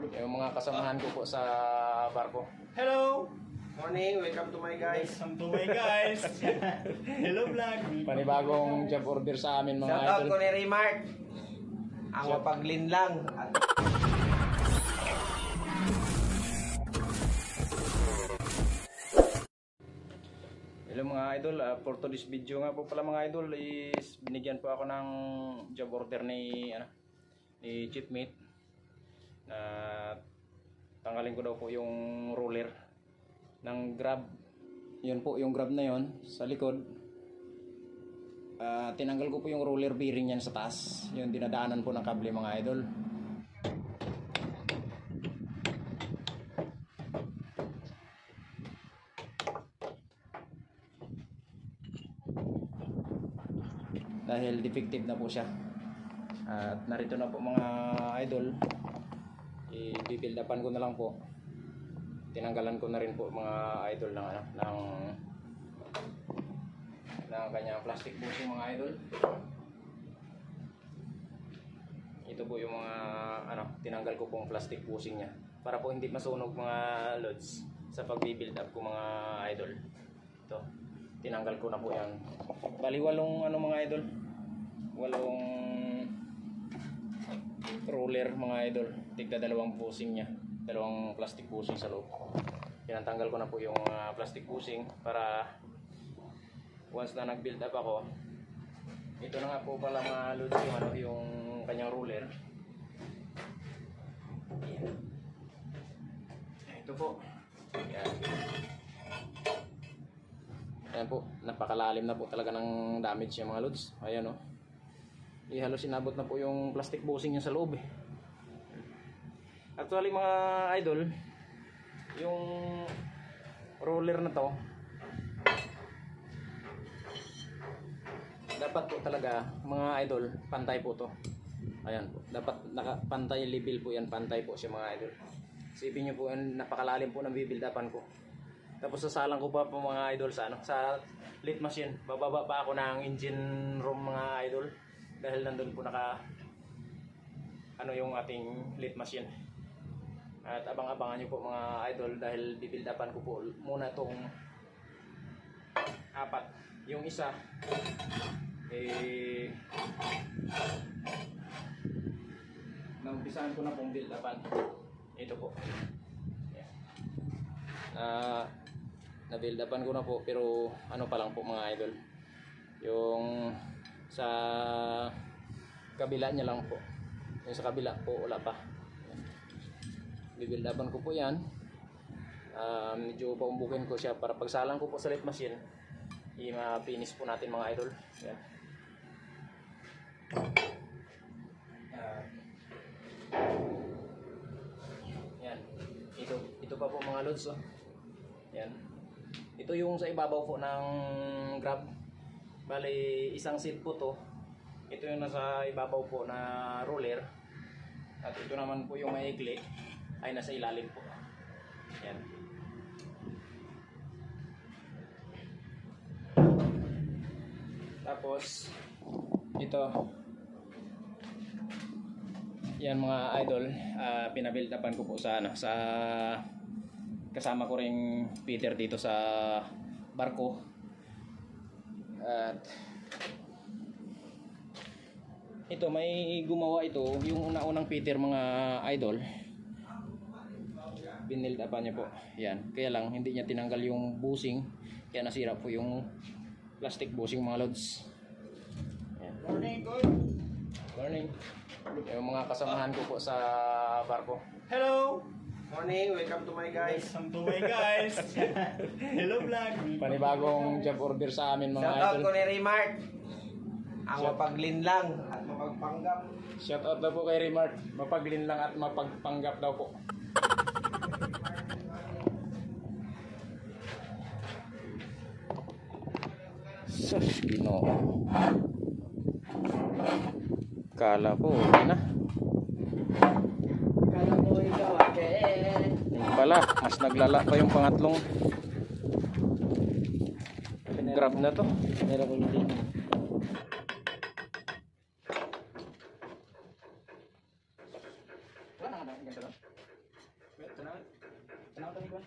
Yung mga kasamahan ko po sa barko. Hello! Morning, welcome to my guys. Welcome to my guys. Hello vlog. Panibagong job order sa amin mga Shout out idol. ko ni Remark. Ang mapaglinlang. Hello mga idol, for today's video nga po pala mga idol is binigyan po ako ng job order ni Chipmate na tanggalin ko daw po yung roller ng grab. Yun po yung grab na yon sa likod. Tinanggal ko po yung roller bearing yan sa taas. Yung dinadaanan po ng kable mga idol. Dahil defective na po siya. At narito na po mga idol. I-build upan ko na lang po. Tinanggalan ko na rin po mga idol ng kanyang plastic bushing mga idol. Ito po yung mga tinanggal ko pong plastic bushing niya para po hindi masunog mga loads sa pag-build up ko mga idol. Ito, tinanggal ko na po yan. Bali walong mga idol. Walong roller mga idol. Tigda dalawang bushing niya. Dalawang plastic bushing sa loob. Tinatanggal ko na po yung plastic bushing para once na nag-build up ako, ito na nga po pala mga loads yung kanyang roller. Ayan. Ito po. Ayan. Ayan po, napakalalim na po talaga ng damage yung mga loads. Ayan o. Halos inabot na po yung plastic bushing niya sa loob eh. Actually mga idol, yung roller na to dapat po talaga mga idol, pantay po to. Ayan po, dapat nakapantay level po yan, pantay po siya mga idol. Isipin nyo po yan, napakalalim po ng bibildapan ko. Tapos sasalang ko pa po mga idol sa lit machine. Bababa pa ako ng engine room mga idol. Dahil nandun po yung ating lit machine. At abang-abangan nyo po mga idol dahil bibildapan ko po muna itong apat. Yung isa naumpisahan ko na pong build-upan. Ito po. Na-build-upan ko na po pero pa lang po mga idol. Yung sa kabila niya lang po. Yung sa kabila po wala pa. Bibuild-upan ko po yan. Medyo paumbukin ko siya para pagsalang ko po sa lit machine i-finish po natin mga idol. Yan. Yan. Ito pa po mga loads oh. Yan. Ito yung sa ibabaw po ng grab. Bali isang seat po to. Ito yung nasa ibabaw po na roller. At ito naman po yung maikli ay nasa ilalim po. Yan. Tapos ito yan mga idol, pinabuild upan ko po sa kasama ko ring Peter dito sa barko. At ito may gumawa ito yung unang Peter mga idol. Binuild upan niya po. Yan, kaya lang hindi niya tinanggal yung bushing kaya nasira po yung plastic bushing mga loads. Yan. Morning, good. Morning. Yung mga kasamahan ko po sa barko. Hello. Morning, welcome to my guys. Welcome to my guys. Hello vlog. Panibagong job order sa amin mga Shout out idol. ko ni Remark. Ang mapaglinlang at mapagpanggap. Shout out daw po kay Remark. Mapaglinlang at mapagpanggap daw po. Sus, Ginoo. Kala ko, na. Kala mo ikaw Yung pala, mas naglala pa yung pangatlong grab na to. Meron ko din. Wala na, ganito lang. Tenang. Tenang tadi kan.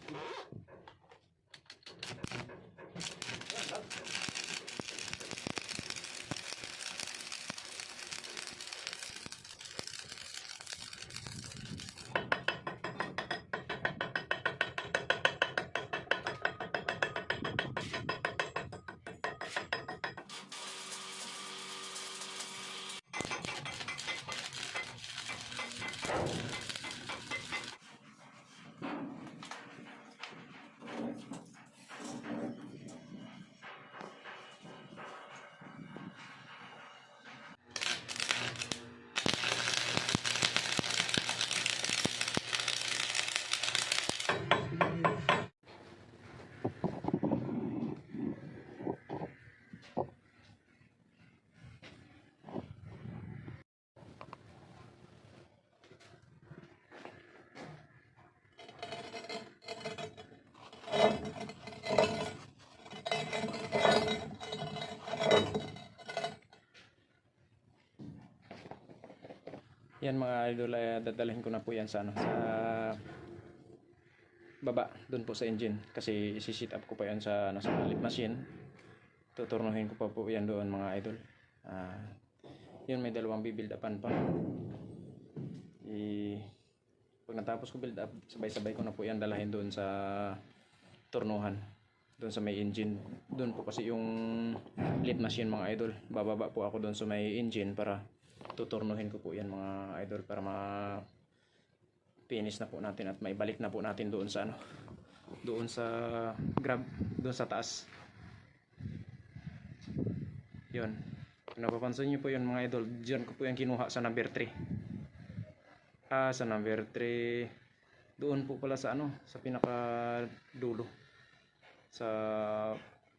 Yan mga idol, dadalhin ko na po yan sa baba, doon po sa engine kasi isi-sit up ko pa yan sa lift machine. Tuturnuhin ko pa po yan doon mga idol. Yun, may dalawang bibuild upan pa. Pag natapos ko build up, sabay-sabay ko na po yan dalahin doon sa turnuhan, doon sa may engine. Doon po kasi yung lift machine mga idol. Bababa po ako doon sa may engine para tuturnuhin ko po yan mga idol, para finish na po natin at maibalik na po natin doon sa doon sa grab, doon sa taas. Yun, kung napapansin nyo po yun mga idol, dyan ko po yan kinuha sa number 3. Sa number 3 doon po pala sa sa pinaka dulo, sa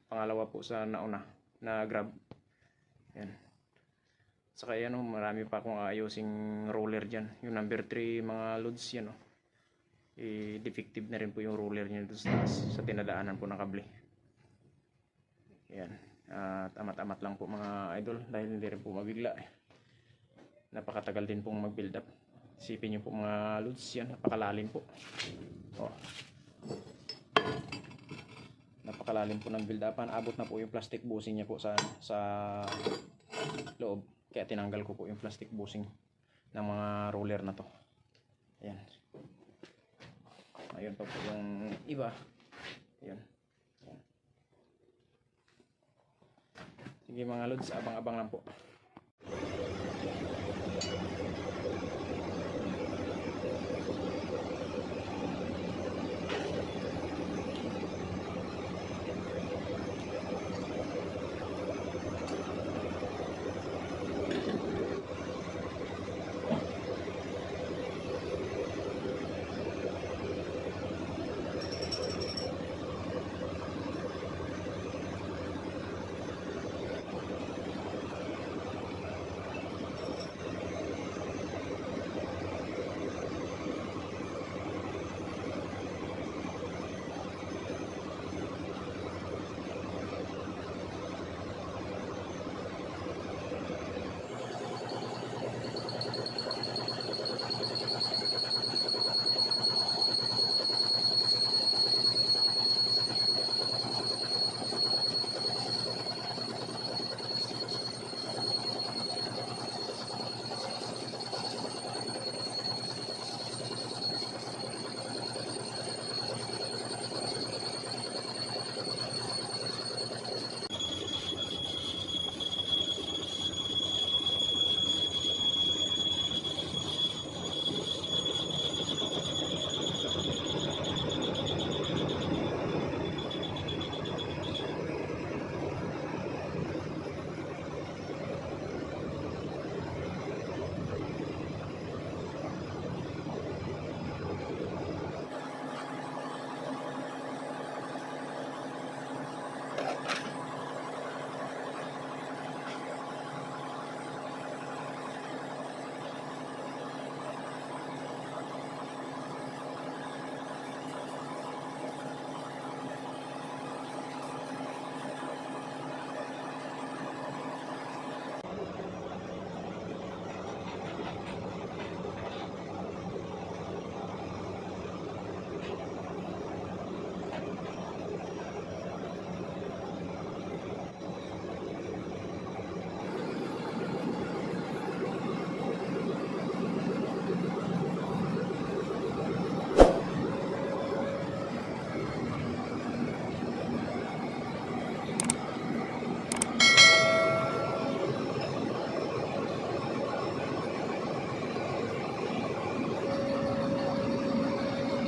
pangalawa po sa nauna na grab. Yan. Saka yan, marami pa akong ayusing roller dyan. Yung number 3 mga loads yan, defective na rin po yung roller niya doon sa tinadaanan po ng kable. Yan. At amat-amat lang po mga idol dahil hindi rin po mabigla. Napakatagal din pong mag build up. Isipin nyo po mga loads yan, napakalalim po. Napakalalim po ng build upan. Abot na po yung plastic bushing niya po sa loob. Kaya tinanggal ko po yung plastic bushing ng mga roller na to. Ayan. Ayun pa po yung iba. Ayan. Ayan. Sige mga lods, abang-abang lang po.